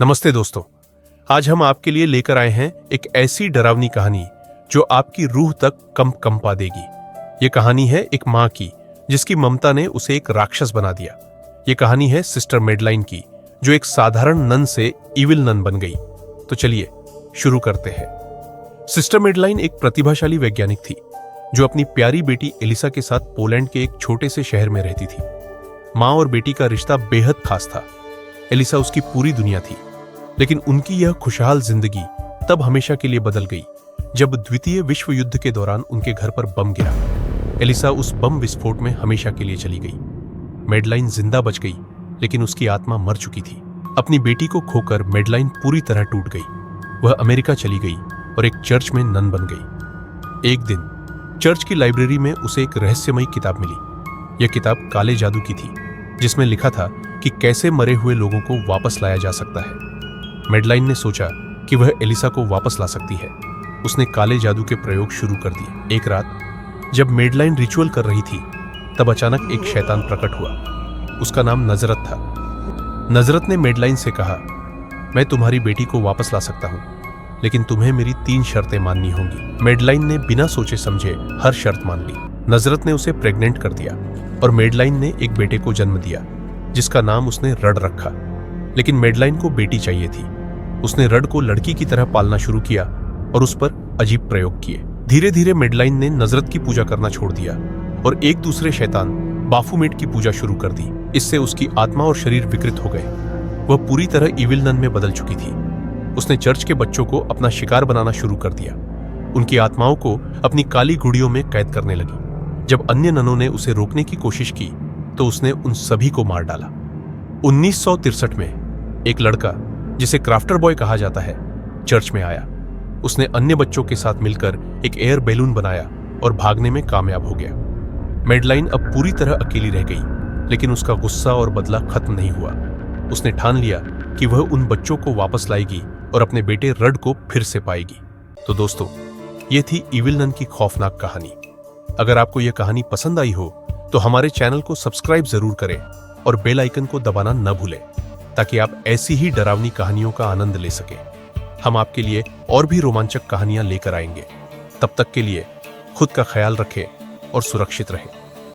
नमस्ते दोस्तों, आज हम आपके लिए लेकर आए हैं एक ऐसी डरावनी कहानी जो आपकी रूह तक कंपा देगी। ये कहानी है एक माँ की जिसकी ममता ने उसे एक राक्षस बना दिया। ये कहानी है सिस्टर मेडलाइन की, जो एक साधारण नन से इविल नन बन गई। तो चलिए शुरू करते हैं। सिस्टर मेडलाइन एक प्रतिभाशाली वैज्ञानिक थी जो अपनी प्यारी बेटी एलिसा के साथ पोलैंड के एक छोटे से शहर में रहती थी। माँ और बेटी का रिश्ता बेहद खास था। एलिसा उसकी पूरी दुनिया थी, लेकिन उनकी यह खुशहाल जिंदगी तब हमेशा के लिए बदल गई जब द्वितीय विश्व युद्ध के दौरान उनके घर पर बम गिरा। एलिसा उस बम विस्फोट में हमेशा के लिए चली गई। मेडलाइन जिंदा बच गई, लेकिन उसकी आत्मा मर चुकी थी। अपनी बेटी को खोकर मेडलाइन पूरी तरह टूट गई। वह अमेरिका चली गई और एक चर्च में नन बन गई। एक दिन चर्च की लाइब्रेरी में उसे एक रहस्यमयी किताब मिली। यह किताब काले जादू की थी, जिसमें लिखा था कि कैसे मरे हुए लोगों को वापस लाया जा सकता है। मेडलाइन ने सोचा कि वह एलिसा को वापस ला सकती है। उसने काले जादू के प्रयोग शुरू कर दिए। एक रात जब मेडलाइन रिचुअल कर रही थी, तब अचानक एक शैतान प्रकट हुआ। उसका नाम नजरत था। नजरत ने मेडलाइन से कहा, मैं तुम्हारी बेटी को वापस ला सकता हूं, लेकिन तुम्हें मेरी 3 शर्तें माननी होंगी। मेडलाइन ने बिना सोचे समझे हर शर्त मान ली। नजरत ने उसे प्रेग्नेंट कर दिया और मेडलाइन ने एक बेटे को जन्म दिया, जिसका नाम उसने रड रखा। लेकिन मेडलाइन को बेटी चाहिए थी। उसने रड को लड़की की तरह पालना शुरू किया और उस पर अजीब प्रयोग किए। धीरे धीरे मेडलाइन ने नजरत की पूजा करना छोड़ दिया और एक दूसरे शैतान बाफूमेट की पूजा शुरू कर दी। इससे उसकी आत्मा और शरीर विकृत हो गए। वह पूरी तरह इविल नन में बदल चुकी थी। उसने चर्च के बच्चों को अपना शिकार बनाना शुरू कर दिया। उनकी आत्माओं को अपनी काली गुड़ियों में कैद करने लगी। जब अन्य ननों ने उसे रोकने की कोशिश की, तो उसने उन सभी को मार डाला। 1963 में एक लड़का, जिसे क्राफ्टर बॉय कहा जाता है, चर्च में आया। उसने अन्य बच्चों के साथ मिलकर एक एयर बैलून बनाया और भागने में कामयाब हो गया। मेडलाइन अब पूरी तरह अकेली रह गई, लेकिन उसका गुस्सा और बदला खत्म नहीं हुआ। उसने ठान लिया कि वह उन बच्चों को वापस लाएगी और अपने बेटे रड को फिर से पाएगी। तो दोस्तों, ये थी इविल नन की खौफनाक कहानी। अगर आपको यह कहानी पसंद आई हो तो हमारे चैनल को सब्सक्राइब जरूर करें और बेल आइकन को दबाना न भूलें, ताकि आप ऐसी ही डरावनी कहानियों का आनंद ले सकें। हम आपके लिए और भी रोमांचक कहानियां लेकर आएंगे। तब तक के लिए खुद का ख्याल रखें और सुरक्षित रहें।